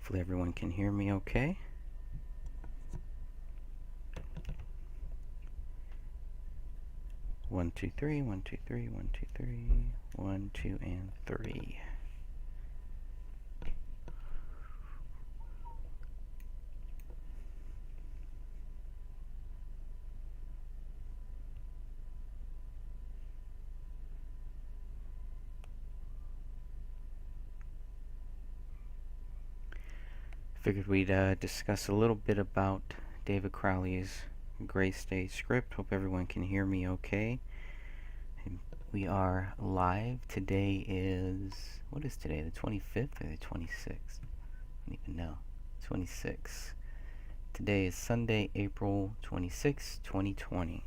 Hopefully everyone can hear me okay. One, two, three, 1, 2, 3, 1, 2, 3, 1, 2, and 3. Figured we'd discuss a little bit about David Crowley's Gray Stage script. Hope everyone can hear me okay. We are live. Today is, what is today, the 25th or the 26th? I don't even know. 26th. Today is Sunday, April 26, 2020.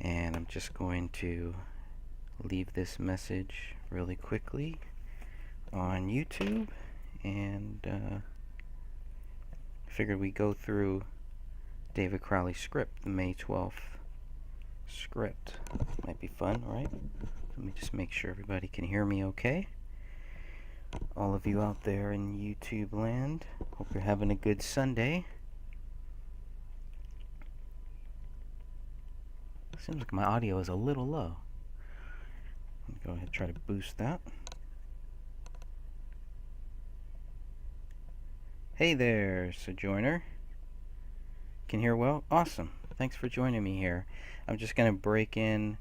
And I'm just going to leave this message really quickly on YouTube, and figured we go through David Crowley's script, the May 12th script. Might be fun, right? Let me just make sure everybody can hear me okay. All of you out there in YouTube land, hope you're having a good Sunday. Seems like my audio is a little low. Let me go ahead and try to boost that. Hey there, Sojourner. Can hear well? Awesome. Thanks for joining me here. I'm just going to break in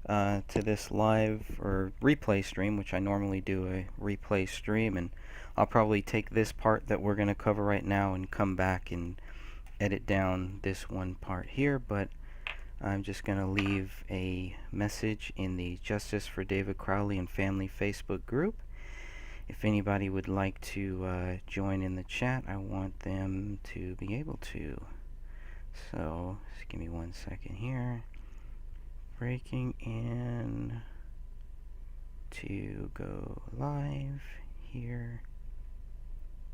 to this live or replay stream, which I normally do a replay stream, and I'll probably take this part that we're going to cover right now and come back and edit down this one part here, but I'm just going to leave a message in the Justice for David Crowley and Family Facebook group. If anybody would like to join in the chat, I want them to be able to. So, just give me 1 second here. Breaking in to go live here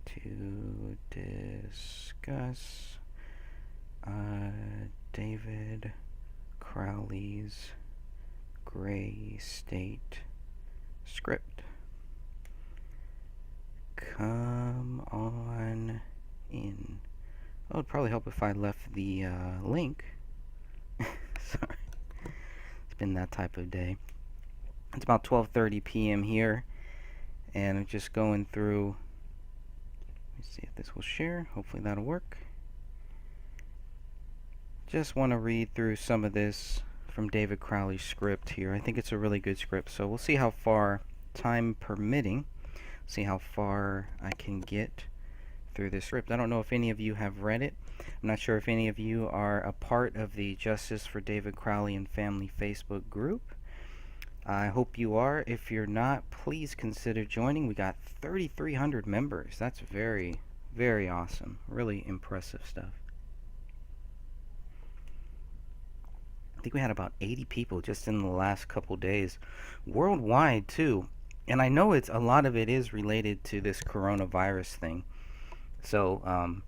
to discuss David Crowley's Gray State script. Come on in. Oh, it'd probably help if I left the link. Sorry. It's been that type of day. It's about 12:30 p.m. here, and I'm just going through. Let me see if this will share. Hopefully that'll work. Just want to read through some of this from David Crowley's script here. I think it's a really good script, so we'll see how far, time permitting, see how far I can get through this script. I don't know if any of you have read it. I'm not sure if any of you are a part of the Justice for David Crowley and Family Facebook group. I hope you are. If you're not, please consider joining. We got 3,300 members. That's very, very awesome. Really impressive stuff. I think we had about 80 people just in the last couple days, worldwide too. And I know a lot of it is related to this coronavirus thing. So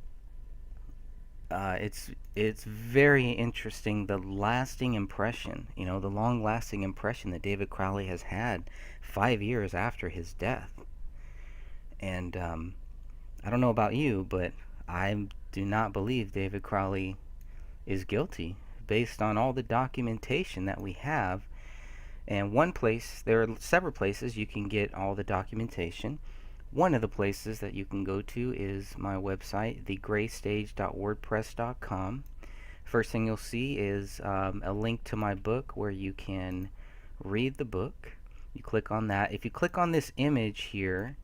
it's very interesting, the lasting impression, the long-lasting impression that David Crowley has had 5 years after his death. And I don't know about you, but I do not believe David Crowley is guilty based on all the documentation that we have. And one place, there are several places you can get all the documentation. One of the places that you can go to is my website, thegraystage.wordpress.com. First thing you'll see is a link to my book where you can read the book. You click on that. If you click on this image here,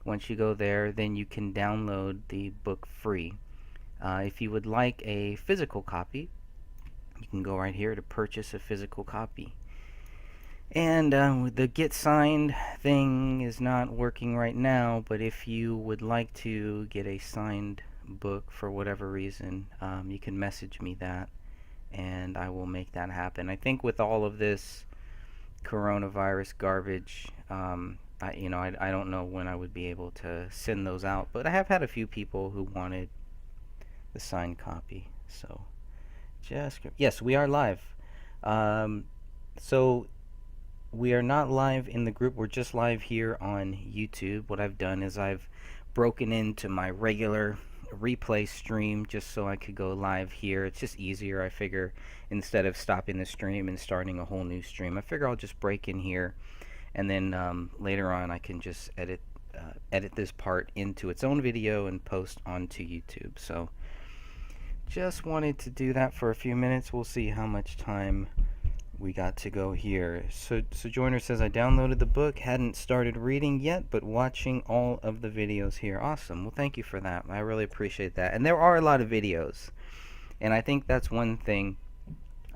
once you go there, then you can download the book free. If you would like a physical copy, you can go right here to purchase a physical copy. And the get signed thing is not working right now, but if you would like to get a signed book for whatever reason, you can message me that and I will make that happen. I think with all of this coronavirus garbage, I don't know when I would be able to send those out, but I have had a few people who wanted the signed copy. So yes, we are live. So we are not live in the group. We're just live here on YouTube. What I've done is I've broken into my regular replay stream just so I could go live here. It's just easier. I figure instead of stopping the stream and starting a whole new stream, I figure I'll just break in here, and then later on I can just edit this part into its own video and post onto YouTube. So just wanted to do that for a few minutes. We'll see how much time we got to go here. Sojourner says, I downloaded the book, hadn't started reading yet, but watching all of the videos here. Awesome. Well, thank you for that. I really appreciate that. And there are a lot of videos. And I think that's one thing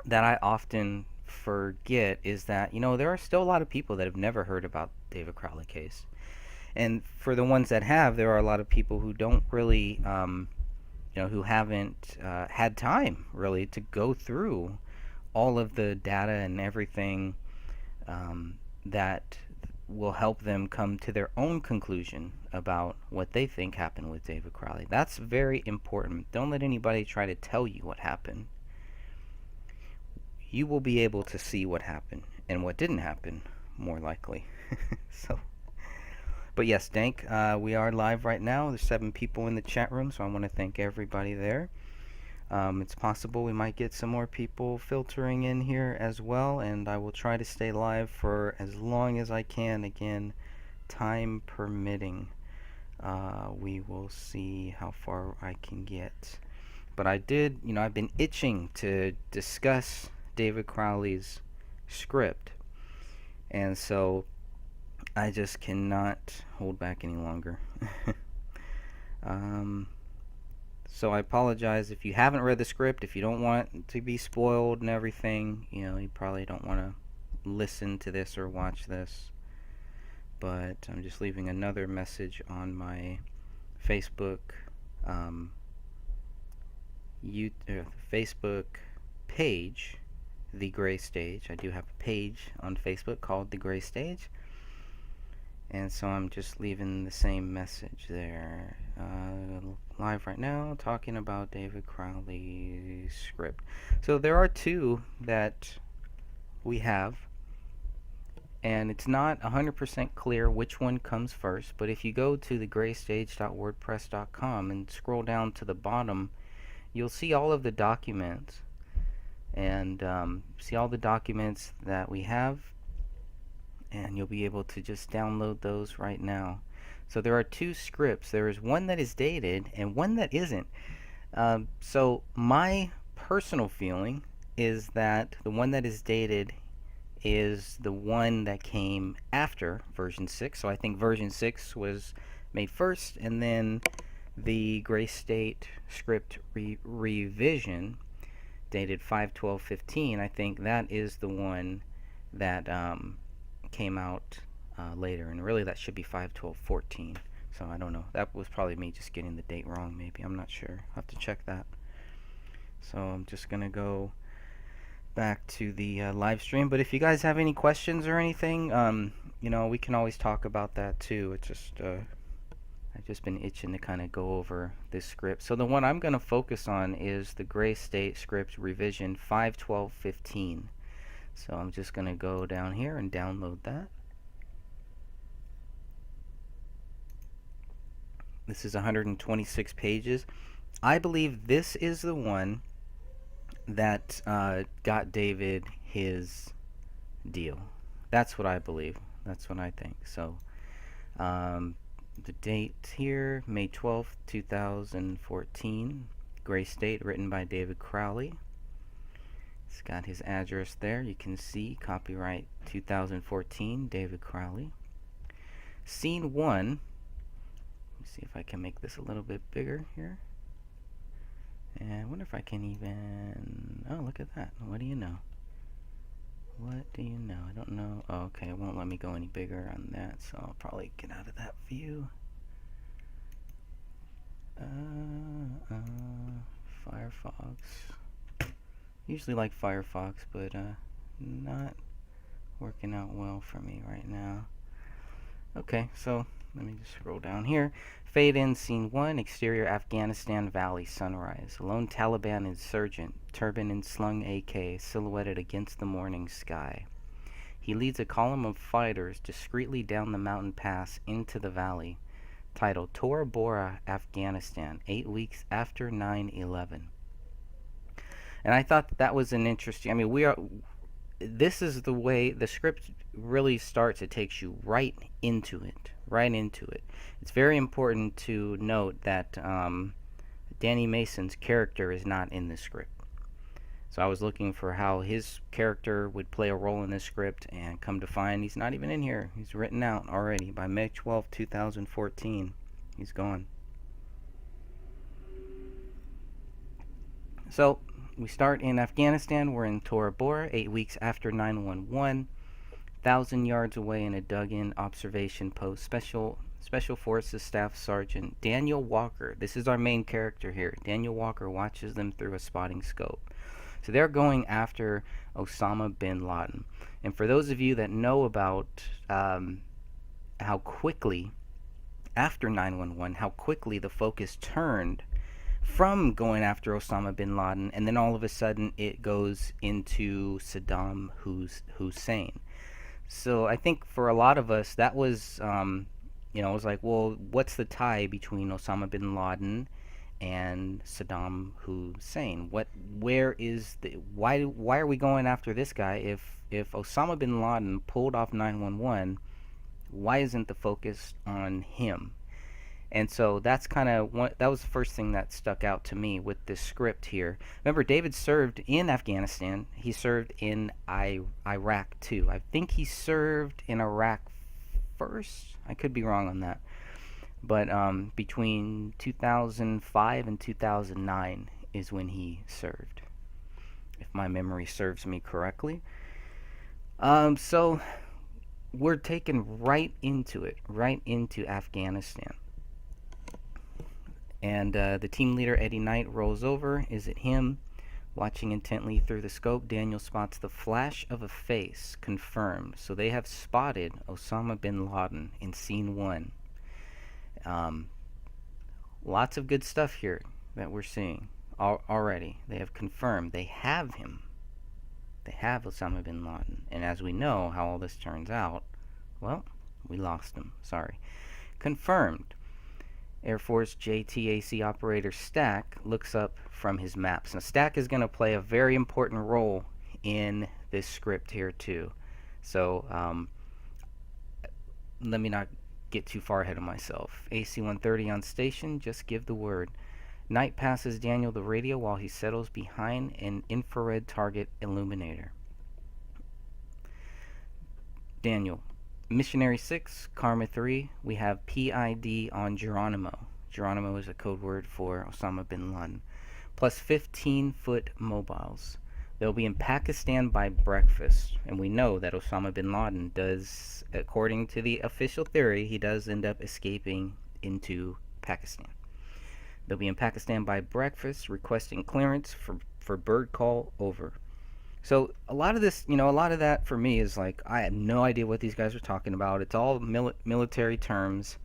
that I often forget, is that, there are still a lot of people that have never heard about David Crowley case. And for the ones that have, there are a lot of people who don't really, who haven't had time, really, to go through all of the data and everything that will help them come to their own conclusion about what they think happened with David Crowley. That's very important. Don't let anybody try to tell you what happened. You will be able to see what happened and what didn't happen, more likely. But yes, Dank, we are live right now. There's 7 people in the chat room, so I want to thank everybody there. It's possible we might get some more people filtering in here as well, and I will try to stay live for as long as I can. Again, time permitting. We will see how far I can get. But I've been itching to discuss David Crowley's script, and so I just cannot hold back any longer. So I apologize if you haven't read the script, if you don't want to be spoiled and everything. You probably don't want to listen to this or watch this. But I'm just leaving another message on my Facebook Facebook page, The Gray Stage. I do have a page on Facebook called The Gray Stage. And so I'm just leaving the same message there. Live right now, talking about David Crowley's script. So there are 2 that we have, and it's not 100% clear which one comes first, but if you go to thegraystage.wordpress.com and scroll down to the bottom, you'll see all of the documents, and see all the documents that we have, and you'll be able to just download those right now. So there are 2 scripts. There is one that is dated and one that isn't. So my personal feeling is that the one that is dated is the one that came after version 6. So I think version 6 was made first, and then the Gray State script revision dated 5/12/15. I think that is the one that came out later, and really that should be 5/12/14. So I don't know. That was probably me just getting the date wrong, maybe. I'm not sure. I'll have to check that. So I'm just gonna go back to the live stream. But if you guys have any questions or anything, we can always talk about that too. It's just I've just been itching to kind of go over this script. So the one I'm gonna focus on is the Gray State script revision 5/12/15. So I'm just gonna go down here and download that. This is 126 pages. I believe this is the one that got David his deal. That's what I believe. That's what I think. So the date here, May 12th, 2014. Gray State, written by David Crowley. It's got his address there. You can see copyright 2014, David Crowley. Scene 1. Let me see if I can make this a little bit bigger here. And I wonder if I can even... Oh, look at that. What do you know? What do you know? I don't know. Oh, okay, it won't let me go any bigger on that, so I'll probably get out of that view. Firefox. Usually like Firefox, but not working out well for me right now. Okay, so let me just scroll down here. Fade in, scene 1, exterior Afghanistan Valley, sunrise. A lone Taliban insurgent, turban and slung AK, silhouetted against the morning sky. He leads a column of fighters discreetly down the mountain pass into the valley. titled Tora Bora, Afghanistan, 8 weeks after 9/11. And I thought that was an interesting. I mean, this is the way the script really starts. It takes you right into it, right into it. It's very important to note that Danny Mason's character is not in the script. So I was looking for how his character would play a role in this script, and come to find he's not even in here. He's written out already by May 12th, 2014. He's gone. So we start in Afghanistan. We're in Tora Bora, 8 weeks after 9/11. 1,000 yards away in a dug-in observation post, Special Forces Staff Sergeant Daniel Walker. This is our main character here. Daniel Walker watches them through a spotting scope. So they're going after Osama bin Laden. And for those of you that know about how quickly, after 9/11, how quickly the focus turned from going after Osama bin Laden, and then all of a sudden it goes into Saddam Hussein. So I think for a lot of us, that was, it was like, well, what's the tie between Osama bin Laden and Saddam Hussein? Why are we going after this guy? If Osama bin Laden pulled off 9/11, why isn't the focus on him? And so that was the first thing that stuck out to me with this script here. Remember, David served in Afghanistan. He served in Iraq too. I think he served in Iraq first. I could be wrong on that. But between 2005 and 2009 is when he served, if my memory serves me correctly. So we're taken right into it, right into Afghanistan. And the team leader, Eddie Knight, rolls over. Is it him? Watching intently through the scope, Daniel spots the flash of a face. Confirmed. So they have spotted Osama bin Laden in scene 1. Lots of good stuff here that we're seeing already. They have confirmed. They have him. They have Osama bin Laden. And as we know how all this turns out, well, we lost him. Sorry. Confirmed. Air Force JTAC operator Stack looks up from his maps. Now, Stack is going to play a very important role in this script here, too. So, let me not get too far ahead of myself. AC-130 on station, just give the word. Knight passes Daniel the radio while he settles behind an infrared target illuminator. Daniel. Missionary 6, Karma 3, we have PID on Geronimo. Geronimo is a code word for Osama bin Laden. Plus 15-foot mobiles. They'll be in Pakistan by breakfast. And we know that Osama bin Laden does, according to the official theory, he does end up escaping into Pakistan. They'll be in Pakistan by breakfast, requesting clearance for bird call over. So a lot of this, a lot of that for me is like, I have no idea what these guys are talking about. It's all military terms.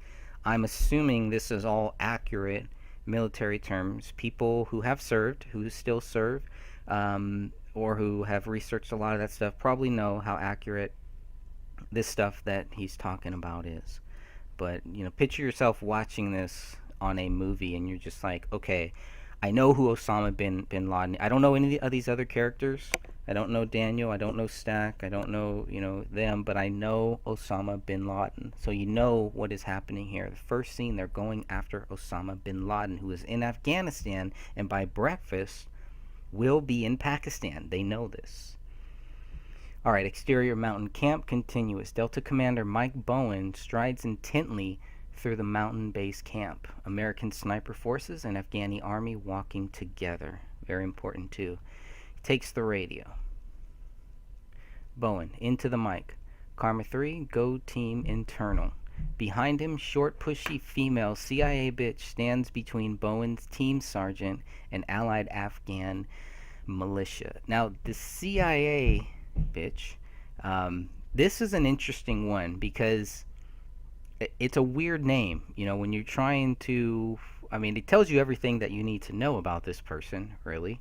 I'm assuming this is all accurate military terms. People who have served, who still serve, or who have researched a lot of that stuff probably know how accurate this stuff that he's talking about is. But, picture yourself watching this on a movie and you're just like, okay, I know who Osama bin Laden. I don't know any of these other characters. I don't know Daniel. I don't know Stack. I don't know, them. But I know Osama bin Laden. So you know what is happening here. The first scene, they're going after Osama bin Laden, who is in Afghanistan, and by breakfast will be in Pakistan. They know this. All right, exterior mountain camp continuous. Delta Commander Mike Bowen strides intently through the mountain base camp. American sniper forces and Afghani army walking together. Very important too. Takes the radio. Bowen, into the mic. Karma 3, go team internal. Behind him, short, pushy female CIA bitch stands between Bowen's team sergeant and allied Afghan militia. Now, the CIA bitch, this is an interesting one because it's a weird name. When you're trying to, it tells you everything that you need to know about this person, really.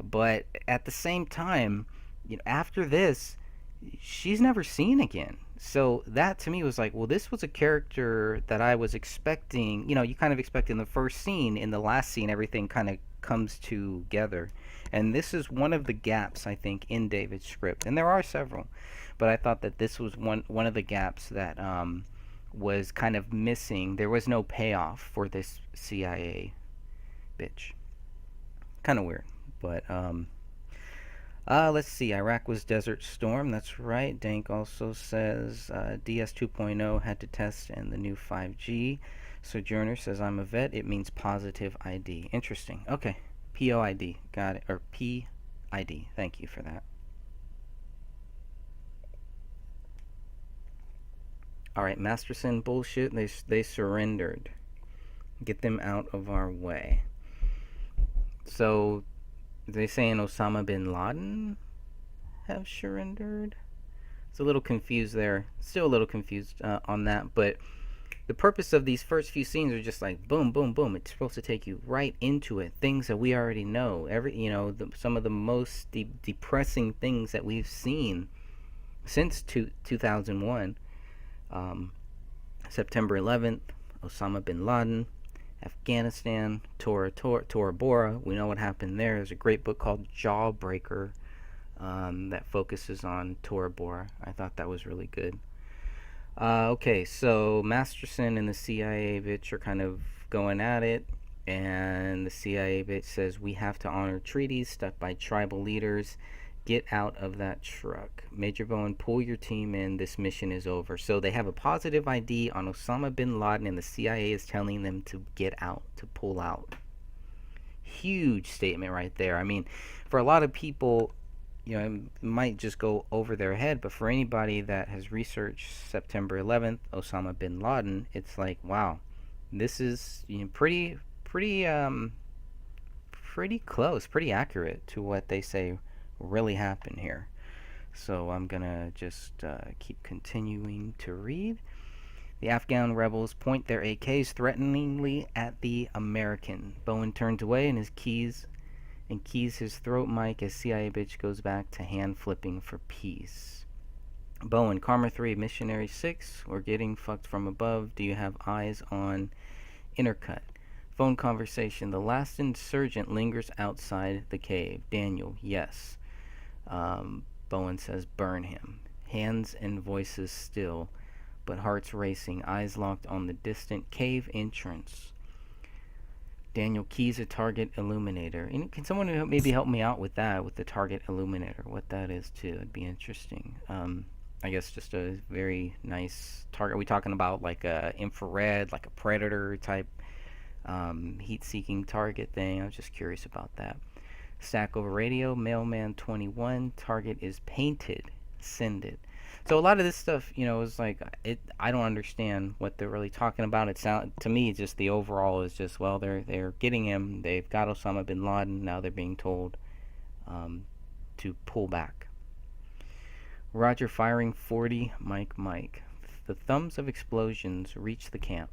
But at the same time, after this, she's never seen again. So that to me was like, well, this was a character that I was expecting. You know, you kind of expect in the first scene, in the last scene, everything kind of comes together. And this is one of the gaps, I think, in David's script. And there are several. But I thought that this was one of the gaps that was kind of missing. There was no payoff for this CIA bitch. Kind of weird. But let's see. Iraq was Desert Storm. That's right. Dank also says DS 2.0 had to test and the new 5G. Sojourner says I'm a vet. It means positive ID. Interesting. Okay. POID. Got it. Or PID. Thank you for that. All right. Masterson bullshit. They surrendered. Get them out of our way. So they saying Osama bin Laden have surrendered? It's a little confused there. Still a little confused on that, but the purpose of these first few scenes are just like boom, boom, boom. It's supposed to take you right into it. Things that we already know. Some of the most depressing things that we've seen since 2001. Um, September 11th, Osama bin Laden, Afghanistan, Tora Bora. We know what happened there. There's a great book called Jawbreaker that focuses on Tora Bora. I thought that was really good. Okay, so Masterson and the CIA bitch are kind of going at it, and the CIA bitch says we have to honor treaties stuck by tribal leaders. Get out of that truck. Major Bowen, pull your team in. This mission is over. So they have a positive ID on Osama bin Laden, and the CIA is telling them to get out, to pull out. Huge statement right there. I mean, for a lot of people, it might just go over their head, but for anybody that has researched September 11th, Osama bin Laden, it's like, wow, this is pretty close, pretty accurate to what they say really happened here. So I'm gonna just keep continuing to read. The Afghan rebels point their AKs threateningly at the American. Bowen turns away and keys his throat mic as CIA bitch goes back to hand flipping for peace. Bowen, Karma 3, Missionary 6, we're getting fucked from above. Do you have eyes on Intercut? Phone conversation. The last insurgent lingers outside the cave. Daniel, yes. Bowen says, burn him. Hands and voices still, but hearts racing, eyes locked on the distant cave entrance. Daniel, keys a target illuminator. And can someone maybe help me out with that, with the target illuminator, what that is too? It'd be interesting. I guess just a very nice target. Are we talking about like a infrared, like a predator type heat-seeking target thing? I was just curious about that. Stack over radio, Mailman 21, target is painted, send it. So a lot of this stuff, is like I don't understand what they're really talking about. It sound to me just the overall is just, well, they're getting him. They've got Osama bin Laden. Now they're being told to pull back. Roger, firing 40, Mike. The thumbs of explosions reach the camp.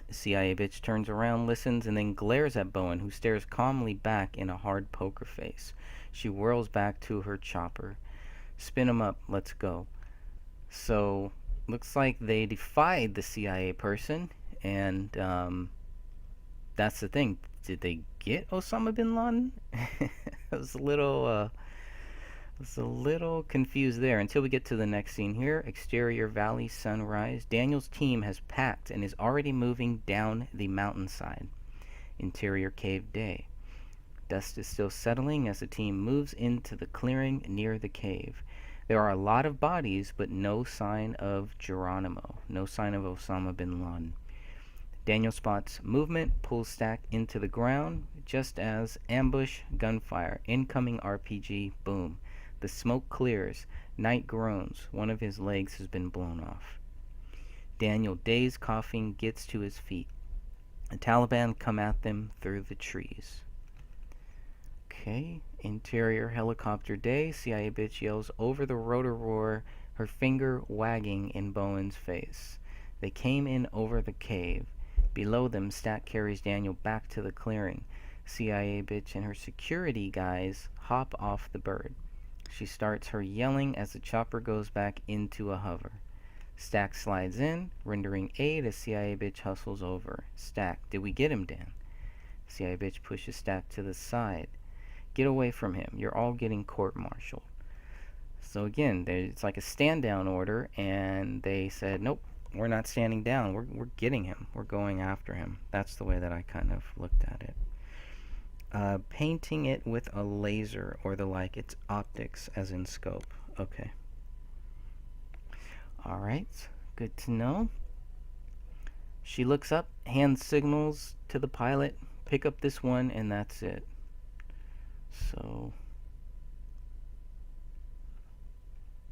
The CIA bitch turns around, listens, and then glares at Bowen, who stares calmly back in a hard poker face. She whirls back to her chopper. Spin 'em up, let's go. So, looks like they defied the CIA person, and that's the thing. Did they get Osama bin Laden? I was a little confused there until we get to the next scene here. Exterior Valley sunrise. Daniel's team has packed and is already moving down the mountainside. Interior cave day. Dust is still settling as the team moves into the clearing near the cave. There are a lot of bodies, but no sign of Geronimo. No sign of Osama bin Laden. Daniel spots movement, pulls stack into the ground, just as ambush, gunfire, incoming RPG, boom. The smoke clears. Knight groans. One of his legs has been blown off. Daniel, dazed, coughing, gets to his feet. The Taliban come at them through the trees. Okay. Interior helicopter day. CIA bitch yells over the rotor roar, her finger wagging in Bowen's face. They came in over the cave. Below them, Stat carries Daniel back to the clearing. CIA bitch and her security guys hop off the bird. She starts her yelling as the chopper goes back into a hover. Stack slides in, rendering aid as CIA bitch hustles over. Stack, did we get him, Dan? CIA bitch pushes Stack to the side. Get away from him. You're all getting court-martialed. So again, it's like a stand-down order, and they said, nope, we're not standing down. We're getting him. We're going after him. That's the way that I kind of looked at it. Painting it with a laser or the like. It's optics as in scope. Okay. Alright. Good to know. She looks up, hand signals to the pilot, pick up this one, and that's it. So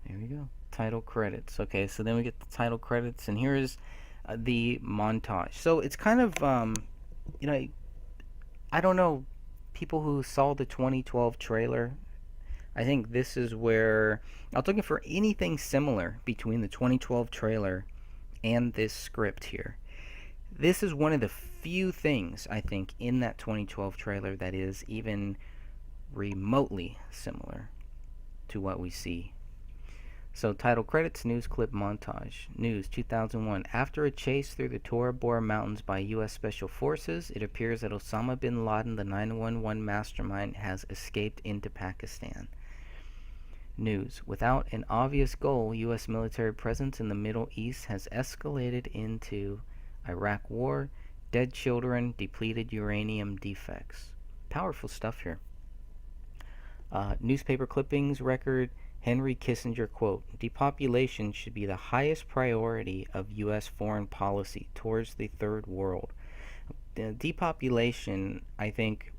there we go. Title credits. Okay, so then we get the title credits, and here's the montage. So it's kind of, you know, I don't know, people who saw the 2012 trailer, I think this is where I was looking for anything similar between the 2012 trailer and this script here. This is one of the few things, I think, in that 2012 trailer that is even remotely similar to what we see. So, title credits, news clip montage. News 2001. After a chase through the Tora Bora Mountains by U.S. Special Forces, it appears that Osama bin Laden, the 911 mastermind, has escaped into Pakistan. News. Without an obvious goal, U.S. military presence in the Middle East has escalated into Iraq war, dead children, depleted uranium defects. Powerful stuff here. Newspaper clippings record Henry Kissinger quote, depopulation should be the highest priority of U.S. foreign policy towards the third world. Depopulation, I think,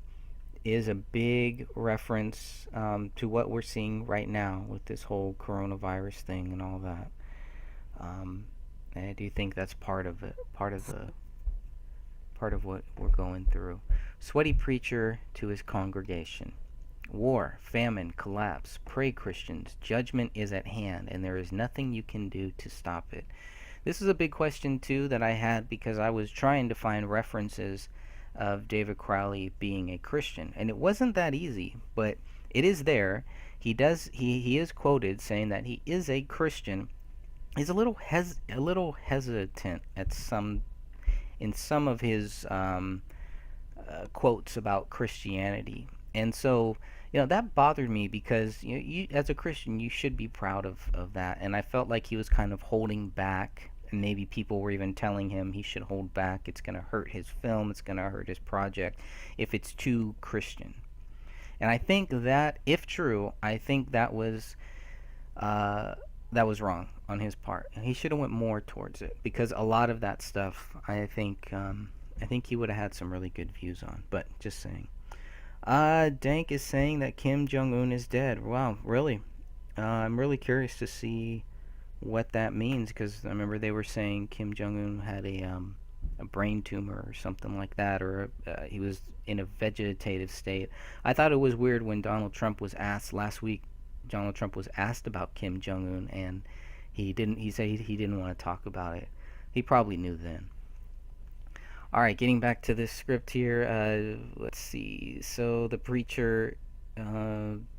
is a big reference to what we're seeing right now with this whole coronavirus thing and all that. And I do think that's part of it, part of what we're going through. Sweaty preacher to his congregation. War, famine, collapse. Pray, Christians. Judgment is at hand, and there is nothing you can do to stop it. This is a big question, too, that I had because I was trying to find references of David Crowley being a Christian, and it wasn't that easy, but it is there. He is quoted saying that he is a Christian. He's a little hesitant at in some of his quotes about Christianity, and so that bothered me because you as a Christian you should be proud of that, and I felt like he was kind of holding back, and maybe people were even telling him he should hold back. It's going to hurt his film, it's going to hurt his project if it's too Christian. And I think that, if true, I think that was wrong on his part. He should have went more towards it, because a lot of that stuff I think he would have had some really good views on. But just saying. Dank is saying that Kim Jong-un is dead. Wow, really? I'm really curious to see what that means, because I remember they were saying Kim Jong-un had a brain tumor or something like that, or he was in a vegetative state. I thought it was weird when Donald Trump was asked last week. Donald Trump was asked about Kim Jong-un, and he said he didn't want to talk about it. He probably knew then. Alright, getting back to this script here, let's see. So the preacher,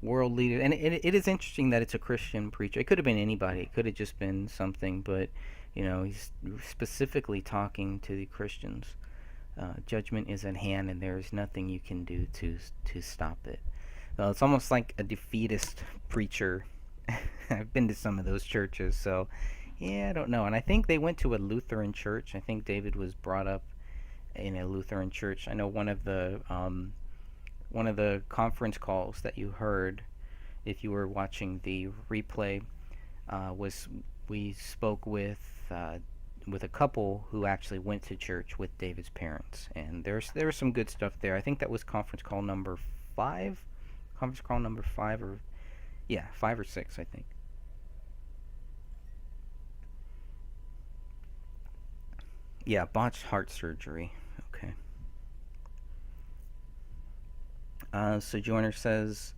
world leader, and it is interesting that it's a Christian preacher. It could have been anybody. It could have just been something, but he's specifically talking to the Christians. Judgment is at hand, and there is nothing you can do to stop it. It's almost like a defeatist preacher. I've been to some of those churches, so yeah, I don't know. And I think they went to a Lutheran church. I think David was brought up in a Lutheran church. I know one of the conference calls that you heard, if you were watching the replay, was we spoke with a couple who actually went to church with David's parents, and there was some good stuff there. I think that was conference call number 5, or 5 or 6, I think. Yeah, botched heart surgery. Okay. Sojourner says,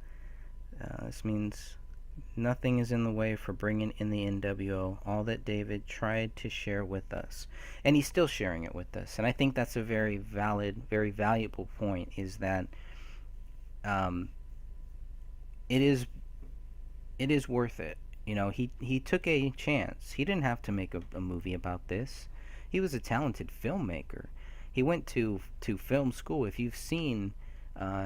this means nothing is in the way for bringing in the NWO, all that David tried to share with us. And he's still sharing it with us. And I think that's a very valid, very valuable point, is that it is it is worth it. You know, he took a chance. He didn't have to make a movie about this. He was a talented filmmaker. He went to film school. If you've seen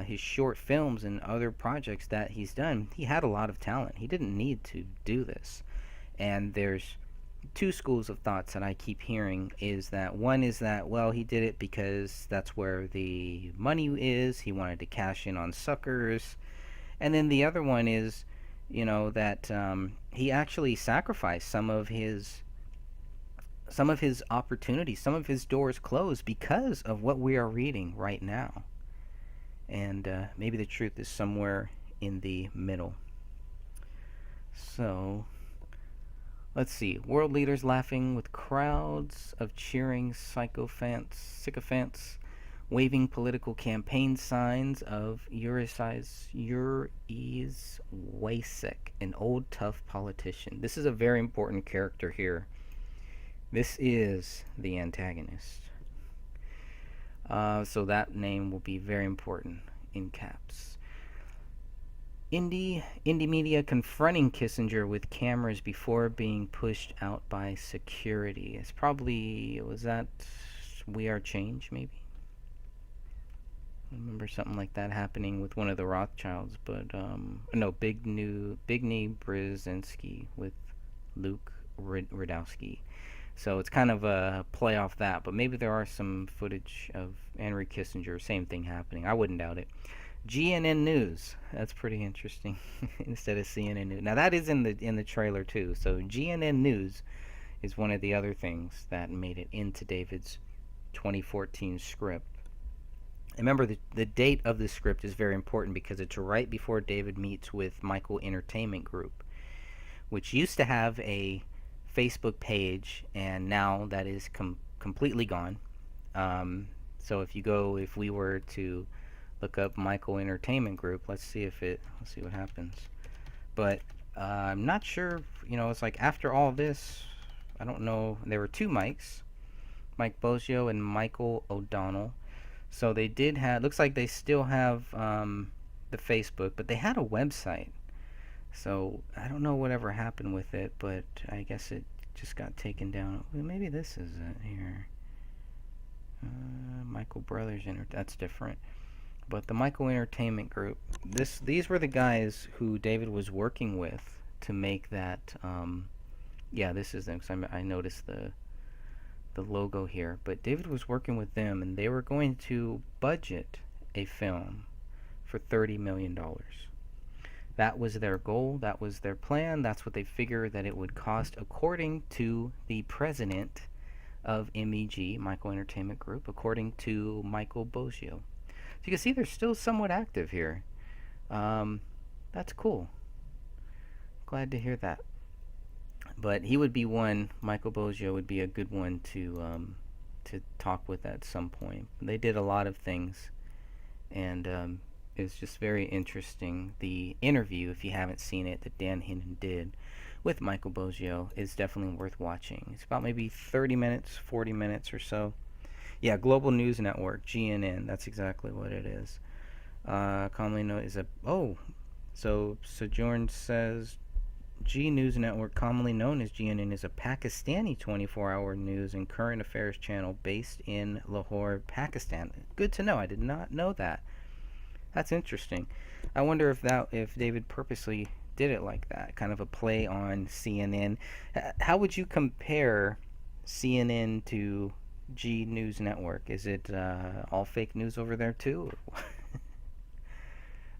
his short films and other projects that he's done, he had a lot of talent. He didn't need to do this. And there's two schools of thoughts that I keep hearing is that one is that, well, he did it because that's where the money is. He wanted to cash in on suckers. And then the other one is, that he actually sacrificed some of his opportunities, some of his doors closed because of what we are reading right now. And maybe the truth is somewhere in the middle. So, let's see. World leaders laughing with crowds of cheering sycophants, waving political campaign signs of Uri's Wasik, an old tough politician. This is a very important character here. This is the antagonist. So that name will be very important in caps. Indie media confronting Kissinger with cameras before being pushed out by security. It's probably, was that We Are Change, maybe? I remember something like that happening with one of the Rothschilds, but no, Big Knee Brzezinski with Luke Radowski. So it's kind of a play off that, but maybe there are some footage of Henry Kissinger, same thing happening. I wouldn't doubt it. GNN News. That's pretty interesting. Instead of CNN News. Now that is in the trailer too. So GNN News is one of the other things that made it into David's 2014 script. Remember, the date of the script is very important because it's right before David meets with Michael Entertainment Group, which used to have a Facebook page, and now that is completely gone. So if we were to look up Michael Entertainment Group, let's see what happens. But I'm not sure. It's like after all this, I don't know. There were two Mikes, Mike Bozio and Michael O'Donnell. So they did have. Looks like they still have the Facebook, but they had a website. So I don't know whatever happened with it, but I guess it just got taken down. Well, maybe this is it here. Michael Brothers that's different. But the Michael Entertainment Group. These were the guys who David was working with to make that. Yeah, this is them. 'Cause I noticed the logo here. But David was working with them, and they were going to budget a film for $30 million. That was their goal. That was their plan. That's what they figured that it would cost, according to the president of MEG, Michael Entertainment Group, according to Michael Bozio. So you can see they're still somewhat active here. That's cool. Glad to hear that. But he would be one. Michael Bozio would be a good one to talk with at some point. They did a lot of things, and it's just very interesting. The interview, if you haven't seen it, that Dan Hinnon did with Michael Bozio is definitely worth watching. It's about maybe 30 minutes, 40 minutes or so. Yeah, Global News Network, GNN. That's exactly what it is. Commonly known as so Sojourn says G News Network, commonly known as GNN, is a Pakistani 24-hour news and current affairs channel based in Lahore, Pakistan. Good to know. I did not know that. That's interesting. I wonder if David purposely did it like that, kind of a play on CNN. How would you compare CNN to G News Network? Is it all fake news over there too?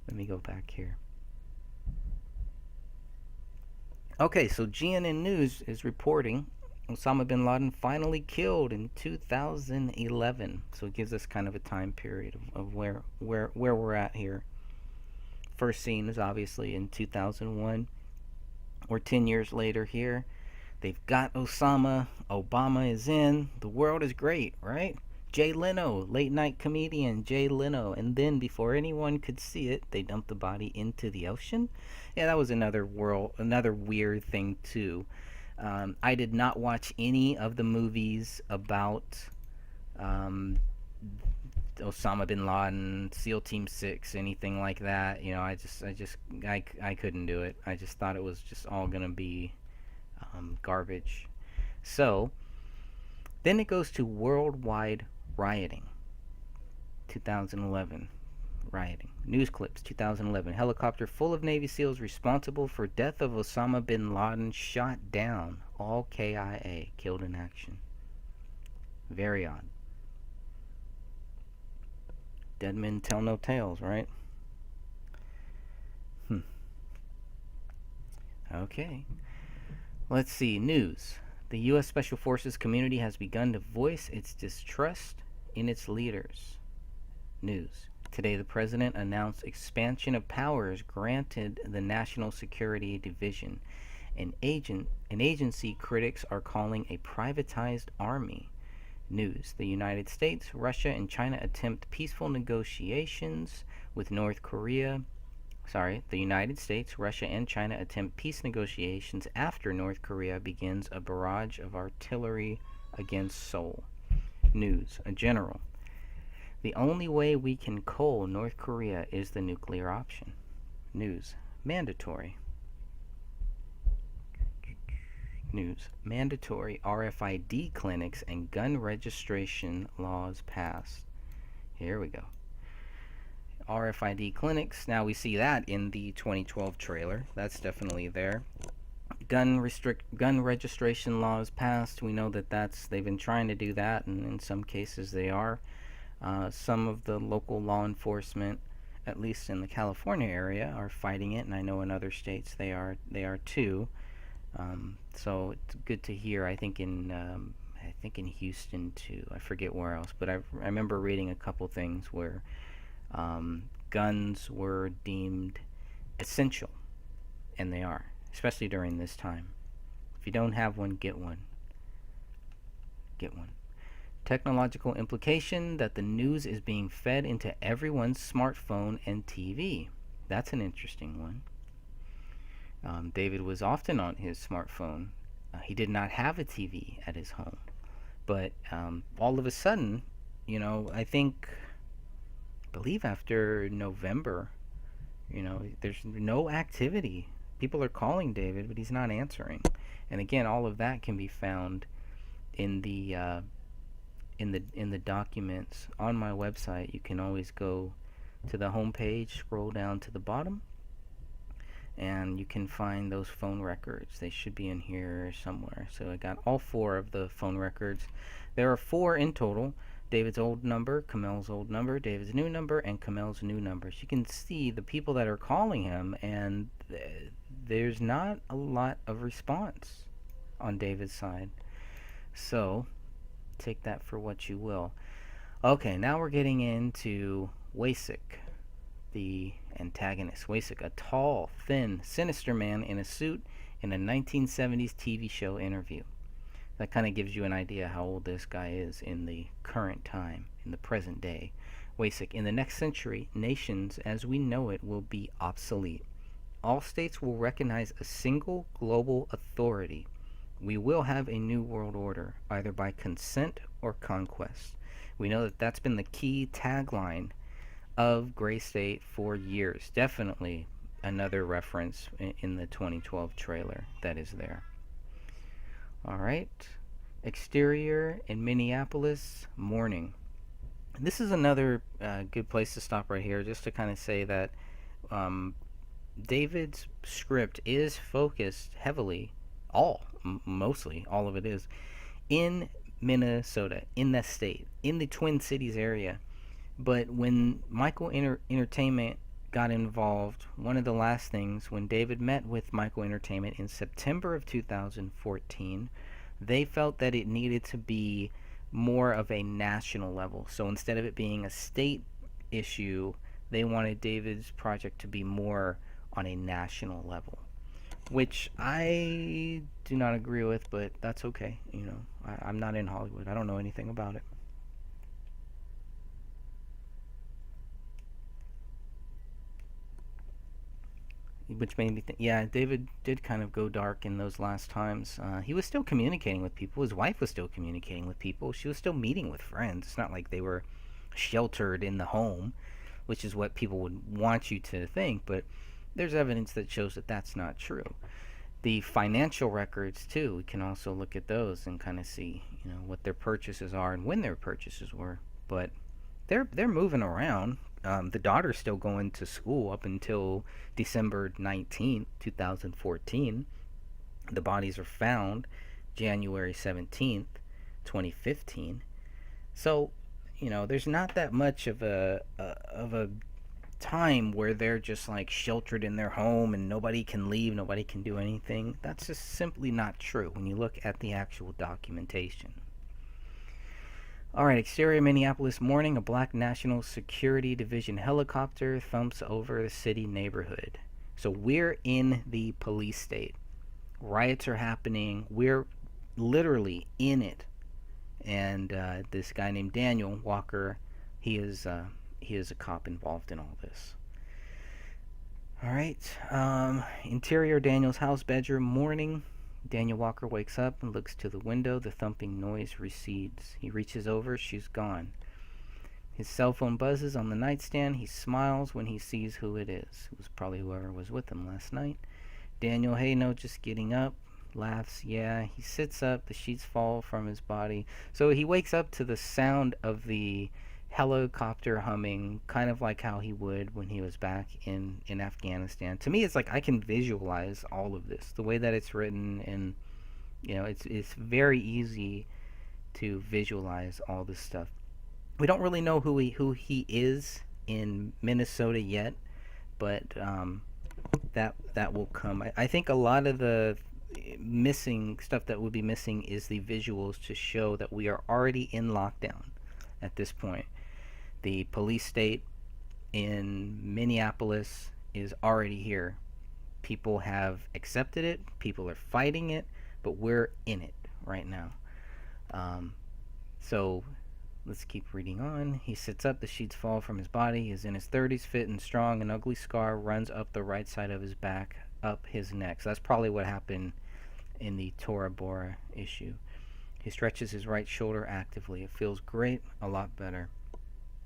Let me go back here. Okay, so GNN News is reporting Osama bin Laden finally killed in 2011. So it gives us kind of a time period of where we're at here. First seen is obviously in 2001. We're 10 years later here. They've got Osama. Obama is in. The world is great, right? Jay Leno, late night comedian Jay Leno. And then before anyone could see it, they dumped the body into the ocean. Yeah, that was another weird thing too. I did not watch any of the movies about Osama bin Laden, SEAL Team 6, anything like that. I couldn't do it. I just thought it was just all gonna be garbage. So then it goes to worldwide rioting, 2011. Rioting. News clips, 2011. Helicopter full of Navy SEALs responsible for death of Osama bin Laden shot down. All KIA killed in action. Very odd. Dead men tell no tales, right? Okay. Let's see. News. The U.S. Special Forces community has begun to voice its distrust in its leaders. News. Today, the president announced expansion of powers granted the National Security Division, an agency critics are calling a privatized army. News. The United States, Russia, and China attempt peaceful negotiations with North Korea. The United States, Russia, and China attempt peace negotiations after North Korea begins a barrage of artillery against Seoul. News. A general. The only way we can cull North Korea is the nuclear option. News. Mandatory. News. Mandatory RFID clinics and gun registration laws passed. Here we go. RFID clinics. Now we see that in the 2012 trailer. That's definitely there. Gun registration laws passed. We know that they've been trying to do that, and in some cases they are. Some of the local law enforcement, at least in the California area, are fighting it, and I know in other states they are too. So it's good to hear. I think in Houston too. I forget where else, but I remember reading a couple things where guns were deemed essential, and they are, especially during this time. If you don't have one, get one. Get one. Technological implication that the news is being fed into everyone's smartphone and TV. That's an interesting one. David was often on his smartphone. He did not have a TV at his home. But all of a sudden, I believe after November, there's no activity. People are calling David, but he's not answering. And again, all of that can be found in the documents on my website. You can always go to the home page, scroll down to the bottom, and you can find those phone records. They should be in here somewhere. So I got all 4 of the phone records. There are 4 in total. David's old number, Kamel's old number, David's new number, and Kamel's new number. So you can see the people that are calling him, and there's not a lot of response on David's side. So take that for what you will. Okay, now we're getting into Wasik, the antagonist. Wasik, a tall, thin, sinister man in a suit in a 1970s TV show interview. That kind of gives you an idea how old this guy is in the current time, in the present day. Wasik, in the next century, nations as we know it will be obsolete. All states will recognize a single global authority. We will have a new world order, either by consent or conquest. We know that that's been the key tagline of Gray State for years. Definitely another reference in the 2012 trailer that is there. Alright. Exterior in Minneapolis, morning. This is another good place to stop right here, just to kind of say that David's script is focused heavily, mostly all of it is, in Minnesota, in that state, in the Twin Cities area. But when Michael Entertainment got involved, one of the last things, when David met with Michael Entertainment in September of 2014, they felt that it needed to be more of a national level. So instead of it being a state issue, they wanted David's project to be more on a national level, which I do not agree with, but that's okay. I'm not in Hollywood. I don't know anything about it. Which made me think, yeah, David did kind of go dark in those last times. He was still communicating with people. His wife was still communicating with people. She was still meeting with friends. It's not like they were sheltered in the home, which is what people would want you to think, but there's evidence that shows that that's not true. The financial records too, we can also look at those and kind of see, what their purchases are and when their purchases were. But they're moving around. The daughter's still going to school up until December 19th, 2014. The bodies are found January 17th, 2015. So, there's not that much of a time where they're just like sheltered in their home and nobody can leave, nobody can do anything. That's just simply not true when you look at the actual documentation. Alright, exterior Minneapolis morning. A black National Security Division helicopter thumps over the city neighborhood. So we're in the police state. Riots are happening. We're literally in it. And this guy named Daniel Walker, he is a cop involved in all this. Alright, interior Daniel's house, bedroom, morning. Daniel Walker wakes up and looks to the window. The thumping noise recedes. He reaches over. She's gone. His cell phone buzzes on the nightstand. He smiles when he sees who it is. It was probably whoever was with him last night. Daniel, hey, no, just getting up. Laughs, yeah. He sits up. The sheets fall from his body. So he wakes up to the sound of the helicopter humming, kind of like how he would when he was back in Afghanistan. To me, it's like I can visualize all of this, the way that it's written, and it's very easy to visualize all this stuff. We don't really know who he is in Minnesota yet, but that will come. I think a lot of the missing stuff that would be missing is the visuals to show that we are already in lockdown at this point. The police state in Minneapolis is already here. People have accepted it. People are fighting it, but we're in it right now. So let's keep reading on. He sits up. The sheets fall from his body. He is in his 30s, fit and strong. An ugly scar runs up the right side of his back, up his neck. So that's probably what happened in the Tora Bora issue. He stretches his right shoulder actively. It feels great, a lot better.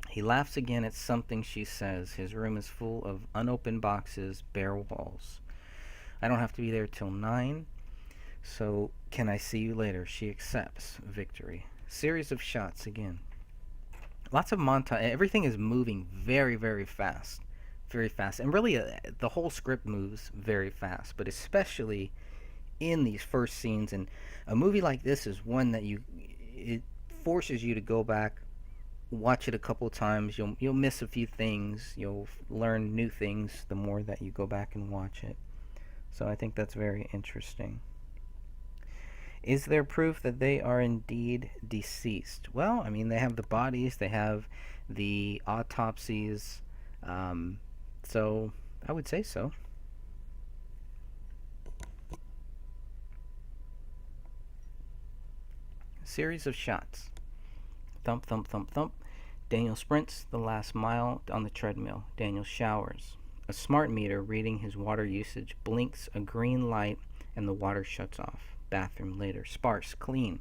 He laughs again at something she says. His room is full of unopened boxes, bare walls. I don't have to be there till 9, so can I see you later? She accepts. Victory. Series of shots again. Lots of montage. Everything is moving very, very fast. Very fast. And really, the whole script moves very fast, but especially in these first scenes. And a movie like this is one that it forces you to go back, watch it a couple times. You'll miss a few things. You'll learn new things the more that you go back and watch it. So I think that's very interesting. Is there proof that they are indeed deceased? Well, I mean, they have the bodies, they have the autopsies, so I would say so. Series of shots. Thump, thump, thump, thump. Daniel sprints the last mile on the treadmill. Daniel showers. A smart meter reading his water usage blinks a green light and the water shuts off. Bathroom later. Sparse, clean.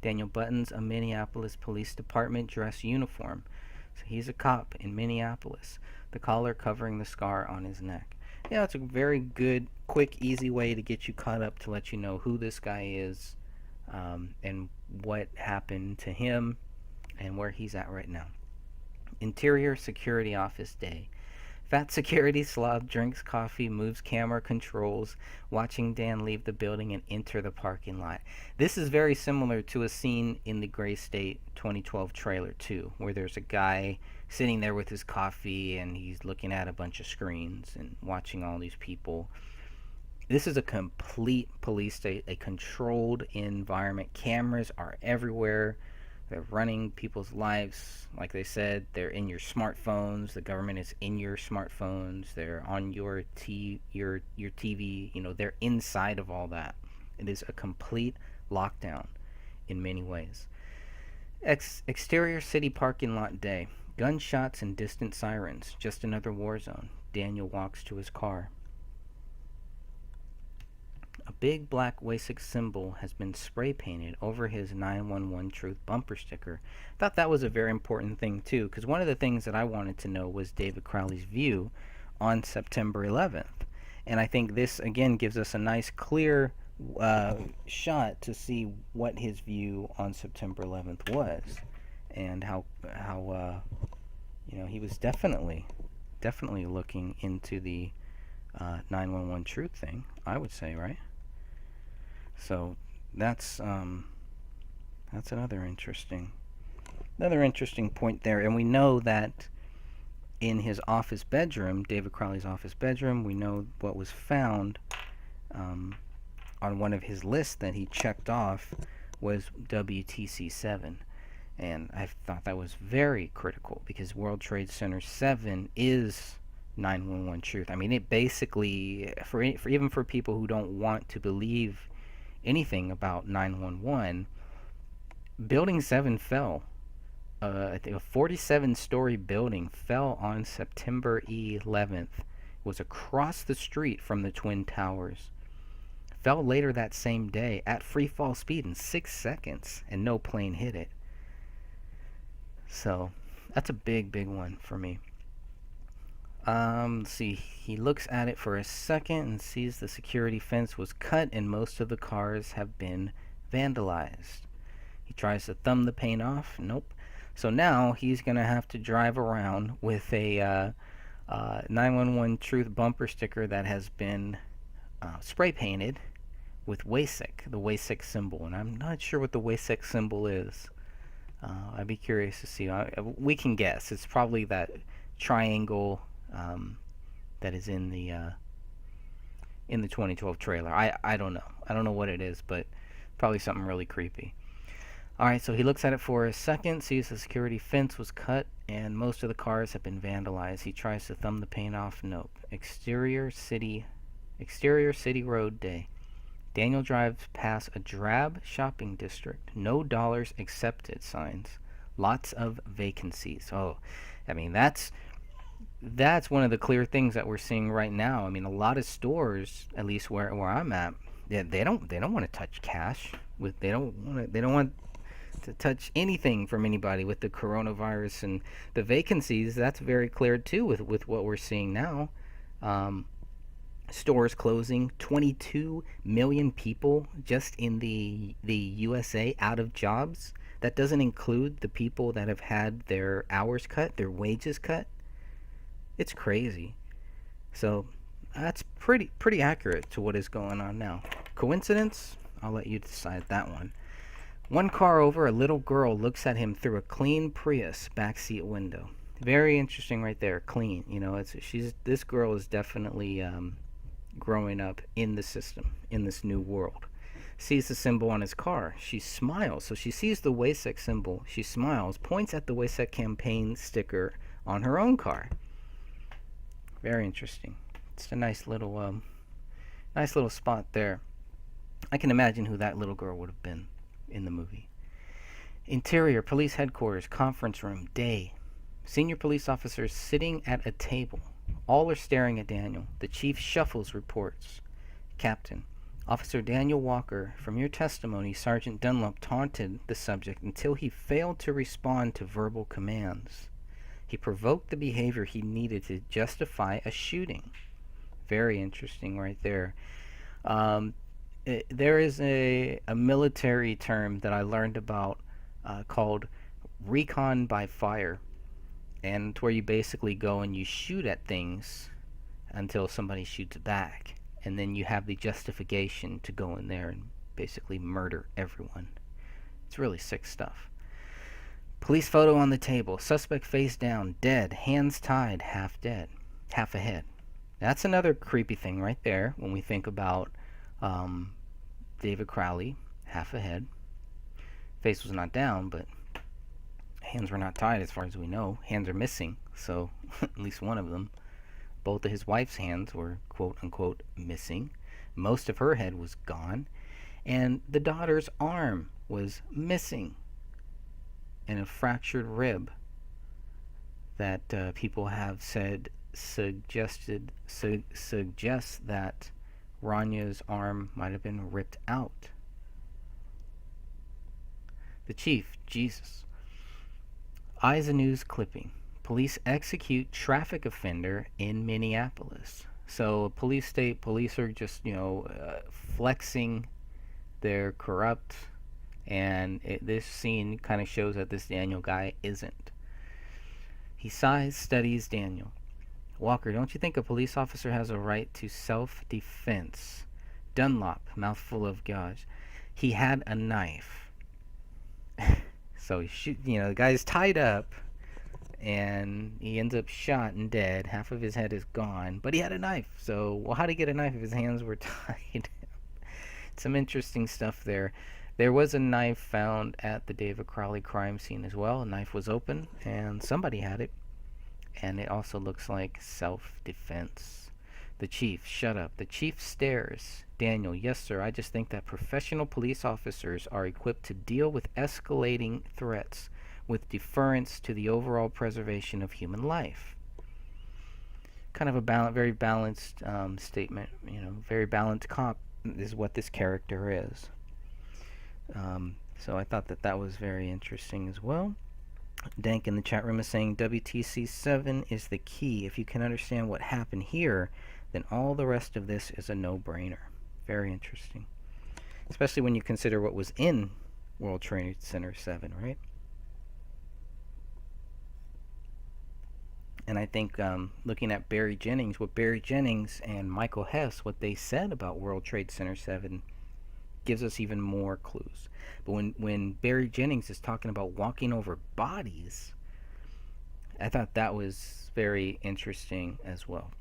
Daniel buttons a Minneapolis Police Department dress uniform. So he's a cop in Minneapolis. The collar covering the scar on his neck. Yeah, it's a very good, quick, easy way to get you caught up, to let you know who this guy is, and what happened to him and where he's at right now. Interior security office day. Fat security slob drinks coffee, moves camera controls, watching Dan leave the building and enter the parking lot. This is very similar to a scene in the Gray State 2012 trailer too, where there's a guy sitting there with his coffee and he's looking at a bunch of screens and watching all these people. This is a complete police state, a controlled environment. Cameras are everywhere. They're running people's lives. Like they said, they're in your smartphones. The government is in your smartphones. They're on your TV. They're inside of all that. It is a complete lockdown in many ways. Exterior city parking lot day. Gunshots and distant sirens. Just another war zone. Daniel walks to his car. A big black WASIC symbol has been spray painted over his 911 Truth bumper sticker. I thought that was a very important thing too, because one of the things that I wanted to know was David Crowley's view on September 11th. And I think this again gives us a nice clear shot to see what his view on September 11th was, and how he was definitely looking into the 911 Truth thing, I would say, right? So that's another interesting point there. And we know that in his office bedroom, David Crowley's office bedroom, we know what was found on one of his lists that he checked off was WTC7. And I thought that was very critical, because World Trade Center 7 is 911 Truth. I mean, it basically, even for people who don't want to believe anything about 911, Building 7 fell. I think a 47-story building fell on September 11th. It was across the street from the Twin Towers. Fell later that same day at free fall speed in 6 seconds, and no plane hit it. So that's a big one for me. Let's see. He looks at it for a second and sees the security fence was cut and most of the cars have been vandalized. He tries to thumb the paint off. Nope. So now he's going to have to drive around with a 911 Truth bumper sticker that has been spray painted with WASIC, the WASIC symbol. And I'm not sure what the WASIC symbol is. I'd be curious to see. We can guess. It's probably that triangle that is in the 2012 trailer. I don't know. I don't know what it is, but probably something really creepy. Alright, so he looks at it for a second, sees the security fence was cut, and most of the cars have been vandalized. He tries to thumb the paint off. Nope. Exterior City Road Day. Daniel drives past a drab shopping district. No dollars accepted signs. Lots of vacancies. Oh, I mean, that's one of the clear things that we're seeing right now. I mean, a lot of stores, at least where I'm at, they don't want to touch cash. They don't want to touch anything from anybody with the coronavirus and the vacancies. That's very clear too with what we're seeing now. Stores closing, 22 million people just in the USA out of jobs. That doesn't include the people that have had their hours cut, their wages cut. It's crazy. So that's pretty accurate to what is going on now. Coincidence? I'll let you decide that one. One car over, a little girl looks at him through a clean Prius backseat window. Very interesting right there. Clean. This girl is definitely growing up in the system, in this new world. Sees the symbol on his car. She smiles. So she sees the WASIC symbol. She smiles, points at the WASIC campaign sticker on her own car. Very interesting. It's a nice little spot there. I can imagine who that little girl would have been in the movie. Interior Police Headquarters Conference Room Day. Senior police officers sitting at a table. All are staring at Daniel. The chief shuffles reports. Captain, Officer Daniel Walker, from your testimony, Sergeant Dunlop taunted the subject until he failed to respond to verbal commands. He provoked the behavior he needed to justify a shooting. Very interesting right there. There is a military term that I learned about called recon by fire. And it's where you basically go and you shoot at things until somebody shoots back. And then you have the justification to go in there and basically murder everyone. It's really sick stuff. Police photo on the table. Suspect face down, dead, hands tied, half dead, half a head. That's another creepy thing right there when we think about David Crowley, half a head. Face was not down, but hands were not tied as far as we know. Hands are missing, so at least one of them. Both of his wife's hands were quote-unquote missing. Most of her head was gone. And the daughter's arm was missing. And a fractured rib that people have said suggests that Ranya's arm might have been ripped out. The chief, Jesus. Eyes a news clipping. Police execute traffic offender in Minneapolis. So police state police are just, flexing their corrupt, and this scene kind of shows that this Daniel guy isn't. He sighs, studies Daniel. Walker, don't you think a police officer has a right to self-defense? Dunlop, mouthful of gauze. He had a knife. So the guy's tied up, and he ends up shot and dead. Half of his head is gone, but he had a knife. So, well, how'd he get a knife if his hands were tied? Some interesting stuff there. There was a knife found at the David Crowley crime scene as well. A knife was open, and somebody had it. And it also looks like self-defense. The chief, shut up. The chief stares. Daniel, yes, sir. I just think that professional police officers are equipped to deal with escalating threats with deference to the overall preservation of human life. Kind of a very balanced statement. Very balanced cop is what this character is. So I thought that was very interesting as well. Dank in the chat room is saying WTC 7 is the key. If you can understand what happened here, then all the rest of this is a no-brainer. Very interesting. Especially when you consider what was in World Trade Center 7, right? And I think looking at Barry Jennings, what Barry Jennings and Michael Hess, what they said about World Trade Center 7 gives us even more clues. But when Barry Jennings is talking about walking over bodies, I thought that was very interesting as well.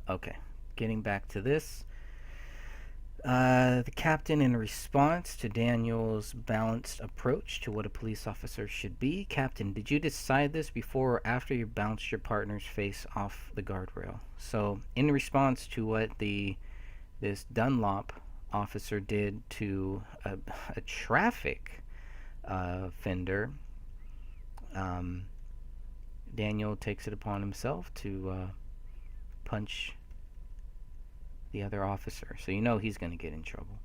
Okay, getting back to this. The captain, in response to Daniel's balanced approach to what a police officer should be, Captain, did you decide this before or after you bounced your partner's face off the guardrail? So, in response to what this Dunlop officer did to a traffic offender, Daniel takes it upon himself to punch the other officer. So he's going to get in trouble.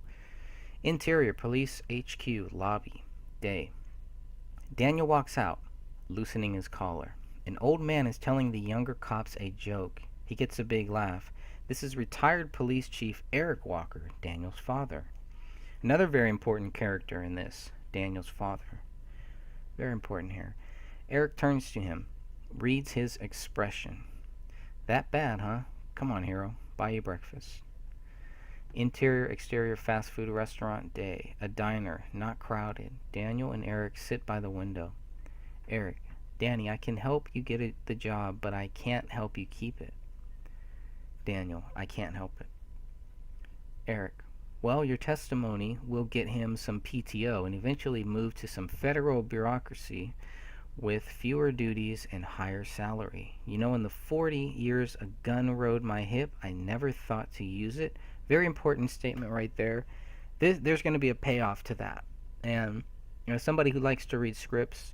Interior Police HQ lobby. Day. Daniel walks out, loosening his collar. An old man is telling the younger cops a joke. He gets a big laugh. This is retired police chief Eric Walker, Daniel's father. Another very important character in this, Daniel's father. Very important here. Eric turns to him, reads his expression. That bad, huh? Come on, hero. Buy you breakfast. Interior, exterior fast food restaurant. Day. A diner, not crowded. Daniel and Eric sit by the window. Eric, Danny, I can help you get the job, but I can't help you keep it. Daniel, I can't help it. Eric, well, your testimony will get him some PTO and eventually move to some federal bureaucracy with fewer duties and higher salary. In the 40 years a gun rode my hip, I never thought to use it. Very important statement right there. There's going to be a payoff to that. And somebody who likes to read scripts,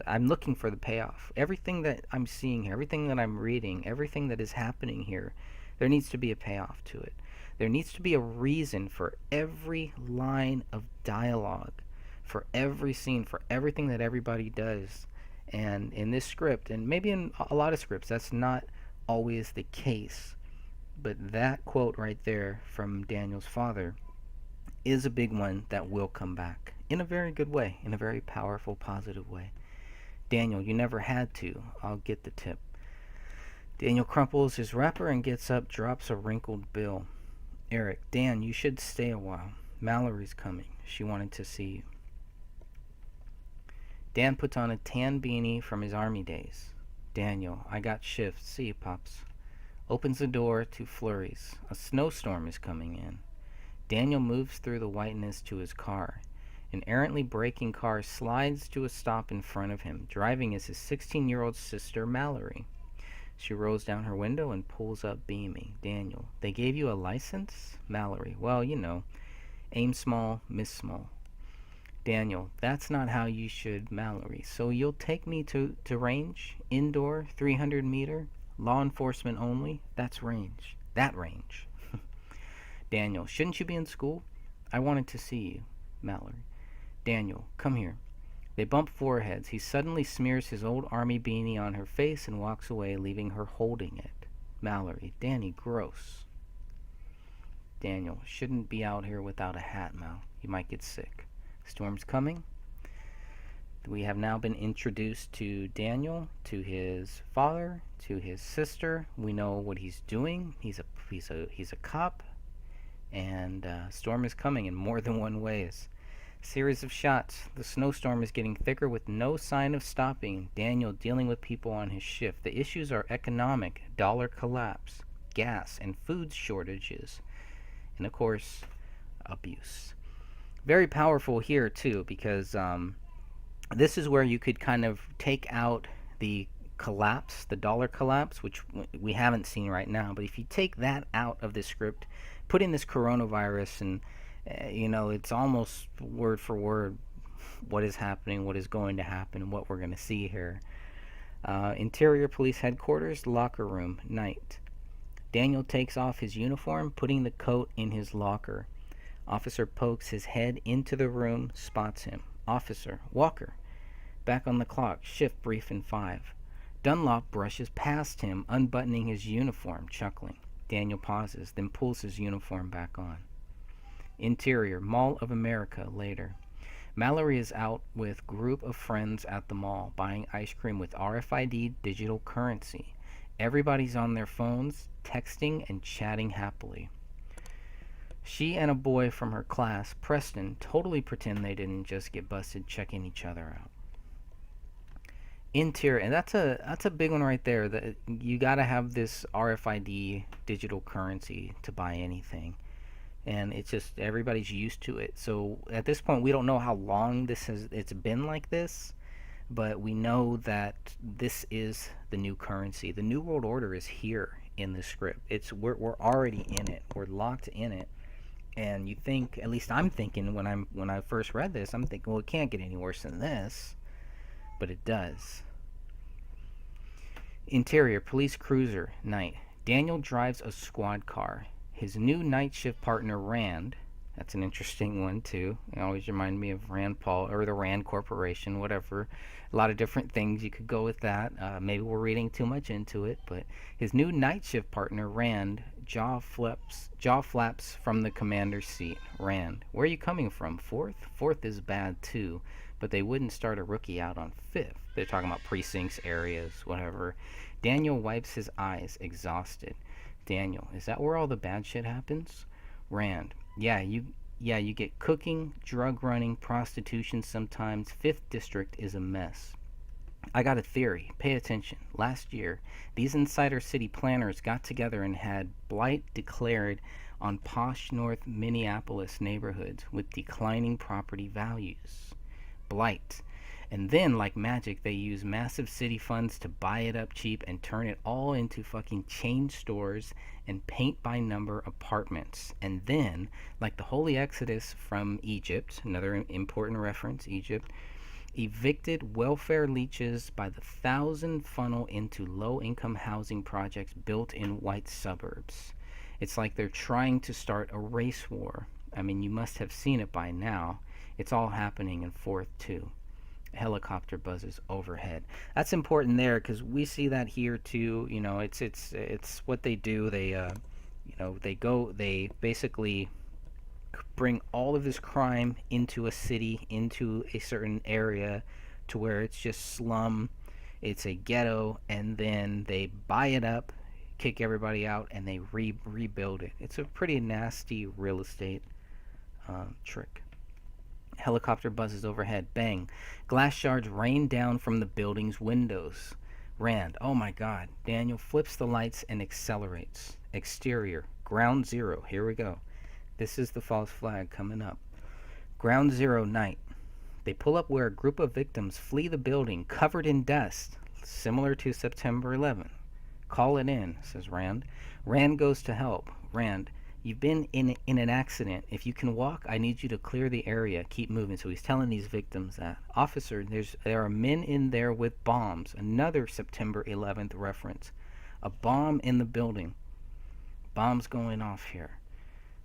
I'm looking for the payoff. Everything that I'm seeing here, everything that I'm reading, everything that is happening here, there needs to be a payoff to it. There needs to be a reason for every line of dialogue, for every scene, for everything that everybody does. And in this script, and maybe in a lot of scripts, that's not always the case. But that quote right there from Daniel's father is a big one that will come back in a very good way, in a very powerful, positive way. Daniel, you never had to. I'll get the tip. Daniel crumples his wrapper and gets up, drops a wrinkled bill. Eric, Dan, you should stay a while. Mallory's coming. She wanted to see you. Dan puts on a tan beanie from his army days. Daniel, I got shifts. See you, Pops. Opens the door to flurries. A snowstorm is coming in. Daniel moves through the whiteness to his car. An errantly braking car slides to a stop in front of him. Driving is his 16-year-old sister, Mallory. She rolls down her window and pulls up beaming. Daniel, they gave you a license? Mallory, well, aim small, miss small. Daniel, that's not how you should. Mallory, so you'll take me to range? Indoor, 300 meter? Law enforcement only? That's range. That range. Daniel, shouldn't you be in school? I wanted to see you. Mallory. Daniel, come here. They bump foreheads. He suddenly smears his old army beanie on her face and walks away, leaving her holding it. Mallory. Danny, gross. Daniel, shouldn't be out here without a hat, Mal. You might get sick. Storm's coming. We have now been introduced to Daniel, to his father, to his sister. We know what he's doing. He's a cop, and storm is coming in more than one ways. Series of shots. The snowstorm is getting thicker with no sign of stopping. Daniel dealing with people on his shift. The issues are economic, dollar collapse, gas and food shortages, and of course, abuse. Very powerful here too, because this is where you could kind of take out the collapse, the dollar collapse, which we haven't seen right now. But if you take that out of this script, put in this coronavirus, and it's almost word for word what is happening, what is going to happen, and what we're going to see here. Interior Police Headquarters, locker room, night. Daniel takes off his uniform, putting the coat in his locker. Officer pokes his head into the room, spots him. Officer, Walker. Back on the clock, shift brief in 5. Dunlop brushes past him, unbuttoning his uniform, chuckling. Daniel pauses, then pulls his uniform back on. Interior, Mall of America, later. Mallory is out with group of friends at the mall, buying ice cream with RFID digital currency. Everybody's on their phones, texting and chatting happily. She and a boy from her class, Preston, totally pretend they didn't just get busted checking each other out. Interior, and that's a big one right there. That you got to have this RFID digital currency to buy anything, and it's just everybody's used to it. So at this point, we don't know how long it's been like this, but we know that this is the new currency. The New World Order is here in the script. We're already in it. We're locked in it. And you think, at least I'm thinking when I first read this, I'm thinking, well, it can't get any worse than this, but it does. Interior, police cruiser, night. Daniel drives a squad car. His new night shift partner, Rand, that's an interesting one too. It always reminded me of Rand Paul, or the Rand Corporation, whatever. A lot of different things you could go with that. Maybe we're reading too much into it, but his new night shift partner, Rand, jaw flaps from the commander's seat. Rand, where are you coming from? 4th? 4th is bad too, but they wouldn't start a rookie out on 5th. They're talking about precincts, areas, whatever. Daniel wipes his eyes, exhausted. Daniel, is that where all the bad shit happens? Rand, yeah, you get cooking, drug running, prostitution sometimes. 5th District is a mess. I got a theory. Pay attention. Last year, these Insider City planners got together and had blight declared on posh North Minneapolis neighborhoods with declining property values. Blight. And then, like magic, they use massive city funds to buy it up cheap and turn it all into fucking chain stores and paint-by-number apartments. And then, like the Holy Exodus from Egypt, another important reference, Egypt, evicted welfare leeches by the 1,000 funnel into low-income housing projects built in white suburbs. It's like they're trying to start a race war. I mean, you must have seen it by now. It's all happening in 4th, too. Helicopter buzzes overhead. That's important there because we see that here too. It's what they do. They basically bring all of this crime into a city, into a certain area, to where it's just slum, it's a ghetto, and then they buy it up, kick everybody out, and they rebuild it. It's a pretty nasty real estate trick. Helicopter buzzes overhead. Bang. Glass shards rain down from the building's windows. Rand. Oh my god. Daniel flips the lights and accelerates. Exterior. Ground zero. Here we go. This is the false flag coming up. Ground zero, night. They pull up where a group of victims flee the building covered in dust, similar to September 11th. Call it in, says Rand. Rand goes to help. Rand. You've been in an accident. If you can walk, I need you to clear the area. Keep moving. So he's telling these victims that. Officer, there are men in there with bombs. Another September 11th reference. A bomb in the building. Bombs going off here.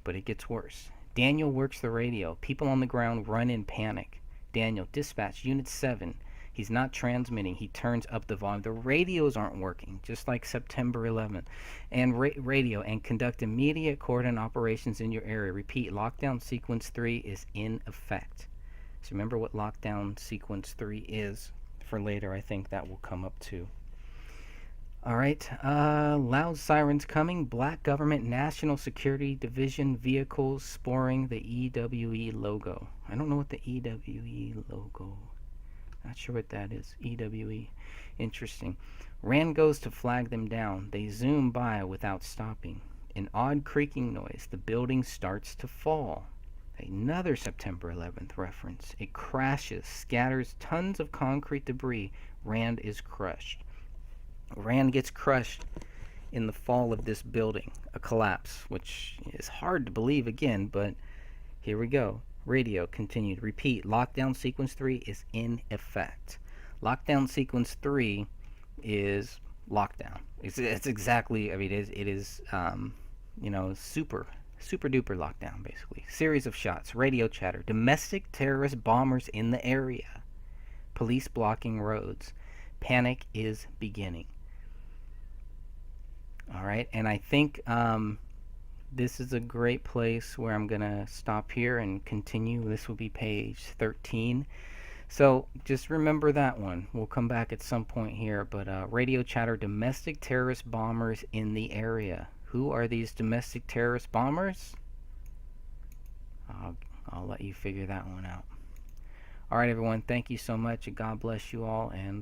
But it gets worse. Daniel works the radio. People on the ground run in panic. Daniel, dispatch, Unit 7. He's not transmitting. He turns up the volume. The radios aren't working, just like September 11th. And radio, and conduct immediate cordon operations in your area. Repeat, lockdown sequence 3 is in effect. So remember what lockdown sequence 3 is for later. I think that will come up too. All right, loud sirens coming. Black Government National Security Division vehicles sporing the EWE logo. I don't know what the EWE logo. Not sure what that is. EWE. Interesting. Rand goes to flag them down. They zoom by without stopping. An odd creaking noise. The building starts to fall. Another September 11th reference. It crashes, scatters tons of concrete debris. Rand is crushed. Rand gets crushed in the fall of this building, a collapse, which is hard to believe again, but here we go. Radio continued. Repeat, lockdown sequence 3 is in effect. Lockdown sequence 3 is lockdown. It's exactly, I mean, it is super duper lockdown, basically. Series of shots, radio chatter, domestic terrorist bombers in the area, police blocking roads. Panic is beginning. All right, and I think this is a great place where I'm going to stop here and continue. This will be page 13. So just remember that one. We'll come back at some point here. But radio chatter, domestic terrorist bombers in the area. Who are these domestic terrorist bombers? I'll let you figure that one out. All right, everyone. Thank you so much. God bless you all. And